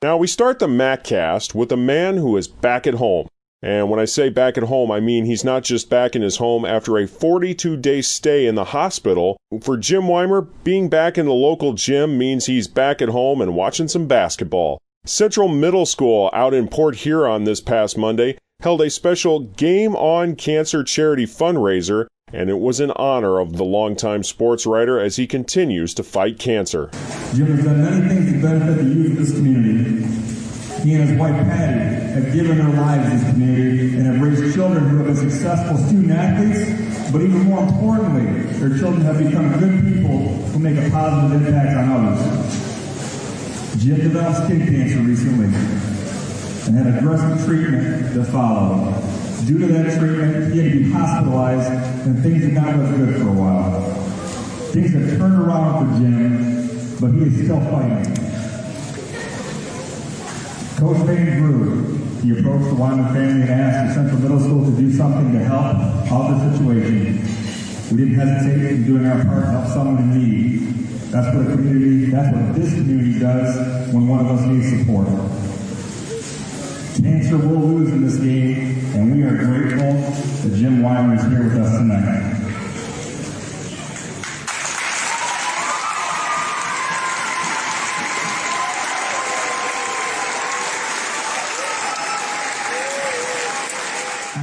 Now we start the MacCast with a man who is back at home. And when I say back at home, I mean he's not just back in his home after a 42-day stay in the hospital. For Jim Whymer, being back in the local gym means he's back at home and watching some basketball. Central Middle School out in Port Huron this past Monday held a special Game On Cancer charity fundraiser, and it was in honor of the longtime sports writer as he continues to fight cancer. Jim has done many things to benefit the youth of this community. He and his wife Patty have given their lives to this community and have raised children who have been successful student athletes, but even more importantly, their children have become good people who make a positive impact on others. Jim developed skin cancer recently and had aggressive treatment to follow. Due to that treatment, he had to be hospitalized and things did not look good for a while. Things have turned around for Jim, but he is still fighting. Coach Payne grew. He approached the Whymer family and asked the Central Middle School to do something to help out the situation. We didn't hesitate in doing our part to help someone in need. That's what this community does when one of us needs support. Cancer will lose in this game, and we are grateful that Jim Whymer is here with us tonight.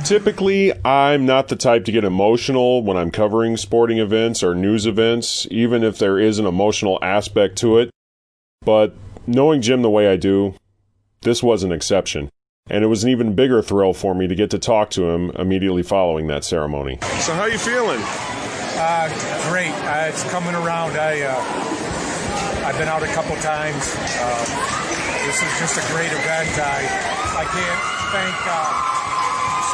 Typically, I'm not the type to get emotional when I'm covering sporting events or news events, even if there is an emotional aspect to it. But knowing Jim the way I do, this was an exception. And it was an even bigger thrill for me to get to talk to him immediately following that ceremony. So how you feeling? Great. It's coming around. I've been out a couple times. This is just a great event. I can't thank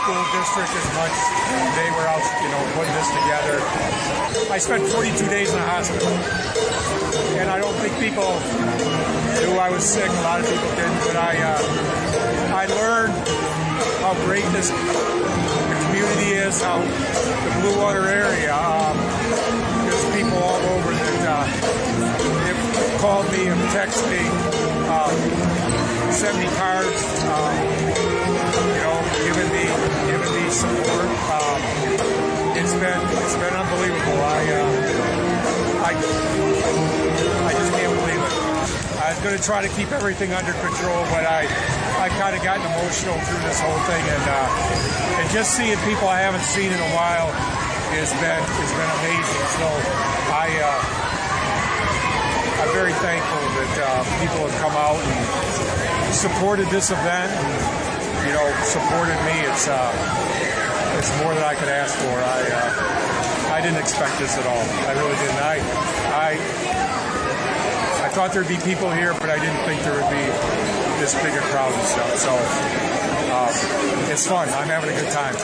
school district as much. They were out, putting this together. I spent 42 days in the hospital, and I don't think people knew I was sick. A lot of people didn't, but I learned how great the community is, how the Blue Water area. There's people all over that they've called me and texted me, sent me cards, giving me support. It's been unbelievable. I just can't believe it. I was going to try to keep everything under control, but I've kind of gotten emotional through this whole thing, and just seeing people I haven't seen in a while has been amazing. So I'm very thankful that people have come out and supported this event and supported me. It's more than I could ask for. I didn't expect this at all. I really didn't. I thought there'd be people here, but I didn't think there would be this big a crowd and stuff. So it's fun. I'm having a good time.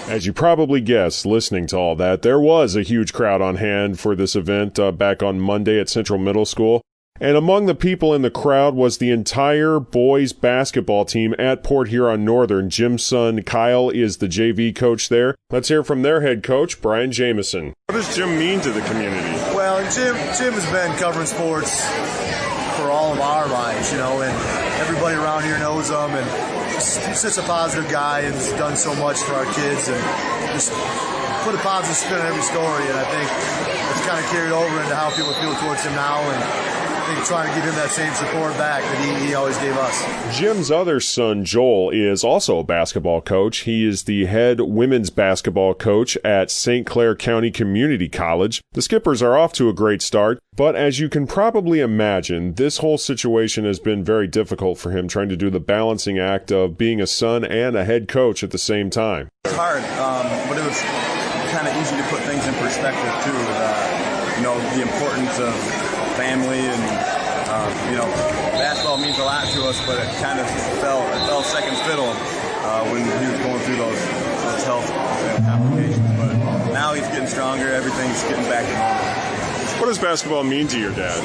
As you probably guessed, listening to all that, there was a huge crowd on hand for this event back on Monday at Central Middle School. And among the people in the crowd was the entire boys basketball team at Port Huron Northern. Jim's son, Kyle, is the JV coach there. Let's hear from their head coach, Brian Jamison. What does Jim mean to the community? Well, Jim has been covering sports for all of our lives, and everybody around here knows him, and he's such a positive guy and has done so much for our kids and just put a positive spin on every story, and I think it's kind of carried over into how people feel towards him now, and trying to give him that same support back that he always gave us. Jim's other son, Joel, is also a basketball coach. He is the head women's basketball coach at St. Clair County Community College. The Skippers are off to a great start, but as you can probably imagine, this whole situation has been very difficult for him, trying to do the balancing act of being a son and a head coach at the same time. It's hard, but it was kind of easy to put things in perspective, too. The importance of family and basketball means a lot to us, but it kind of fell second fiddle when he was going through those health complications. But now he's getting stronger, everything's getting back to normal. What does basketball mean to your dad?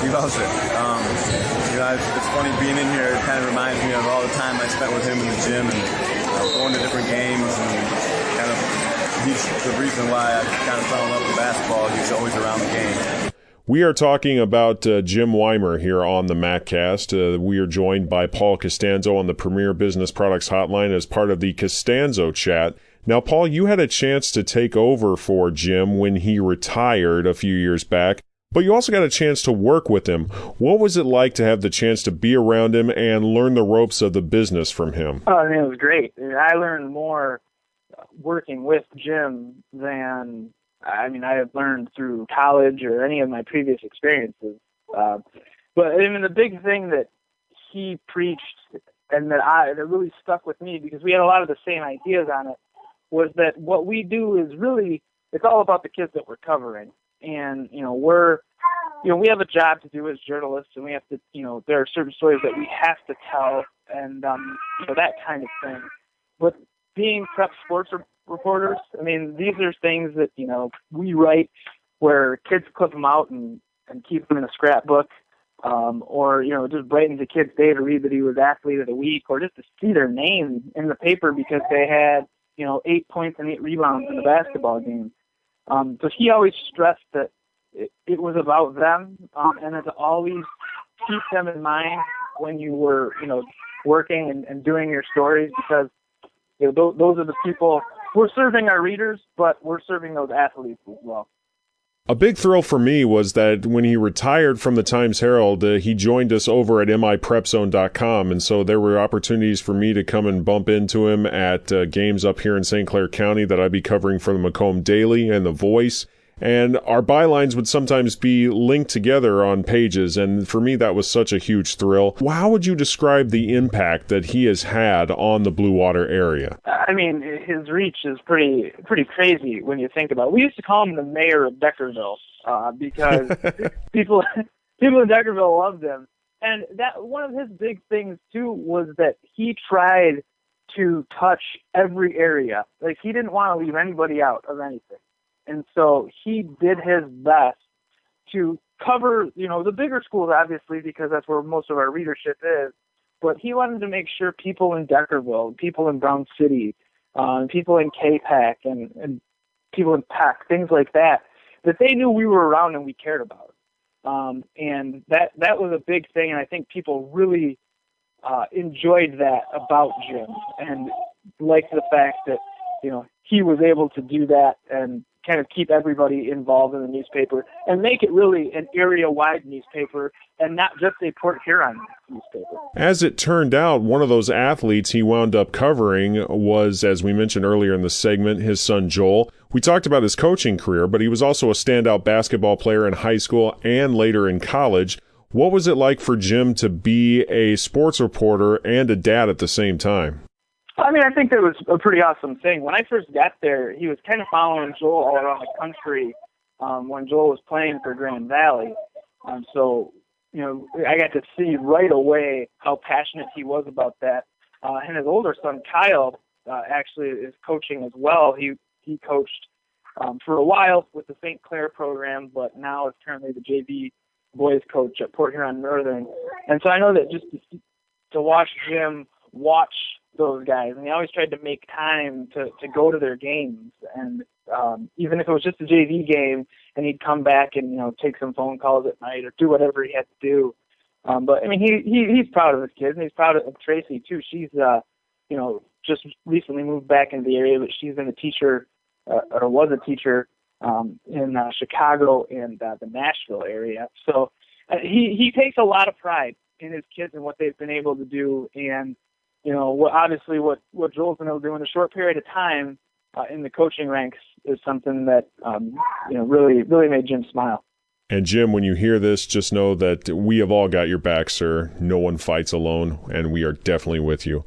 He loves it. It's funny being in here. It kind of reminds me of all the time I spent with him in the gym and going to different games, and kind of he's the reason why I kind of fell in love with basketball. He's always around the game. We are talking about Jim Whymer here on the MacCast. We are joined by Paul Costanzo on the Premier Business Products Hotline as part of the Costanzo Chat. Now, Paul, you had a chance to take over for Jim when he retired a few years back, but you also got a chance to work with him. What was it like to have the chance to be around him and learn the ropes of the business from him? Oh, it was great. I learned more working with Jim than I have learned through college or any of my previous experiences. But the big thing that he preached and that really stuck with me, because we had a lot of the same ideas on it, was that what we do is really, it's all about the kids that we're covering. And, we have a job to do as journalists, and we have to, there are certain stories that we have to tell and, that kind of thing. But being prep sports reporters, these are things that, we write where kids clip them out and keep them in a scrapbook, or, just brightens a kid's day to read that he was athlete of the week, or just to see their name in the paper because they had, 8 points and 8 rebounds in a basketball game. So he always stressed that it was about them, and that to always keep them in mind when you were, working and doing your stories, because those are the people. We're serving our readers, but we're serving those athletes as well. A big thrill for me was that when he retired from the Times Herald, he joined us over at miprepzone.com, and so there were opportunities for me to come and bump into him at games up here in St. Clair County that I'd be covering for the Macomb Daily and The Voice, and our bylines would sometimes be linked together on pages, and for me that was such a huge thrill. How would you describe the impact that he has had on the Blue Water area? His reach is pretty crazy when you think about it. We used to call him the mayor of Deckerville, because people in Deckerville loved him. And that one of his big things too was that he tried to touch every area. Like, he didn't want to leave anybody out of anything. And so he did his best to cover, the bigger schools, obviously, because that's where most of our readership is. But he wanted to make sure people in Deckerville, people in Brown City, people in K-Pac and people in Peck, things like that they knew we were around and we cared about. And that was a big thing, and I think people really enjoyed that about Jim and liked the fact that, he was able to do that and kind of keep everybody involved in the newspaper and make it really an area-wide newspaper and not just a Port Huron newspaper. As it turned out, one of those athletes he wound up covering was, as we mentioned earlier in the segment, his son Joel. We talked about his coaching career, but he was also a standout basketball player in high school and later in college. What was it like for Jim to be a sports reporter and a dad at the same time? I think that was a pretty awesome thing. When I first got there, he was kind of following Joel all around the country when Joel was playing for Grand Valley. So, I got to see right away how passionate he was about that. And his older son, Kyle, actually is coaching as well. He coached for a while with the St. Clair program, but now is currently the JV boys coach at Port Huron Northern. And so I know that just to watch Jim watch those guys, and he always tried to make time to go to their games, and even if it was just a JV game, and he'd come back and take some phone calls at night or do whatever he had to do. But he's proud of his kids, and he's proud of Tracy too. She's just recently moved back into the area, but she's been a teacher or was a teacher in Chicago and the Nashville area. So he takes a lot of pride in his kids and what they've been able to do, and obviously what Joel's been able to do in a short period of time in the coaching ranks is something that, really made Jim smile. And Jim, when you hear this, just know that we have all got your back, sir. No one fights alone, and we are definitely with you.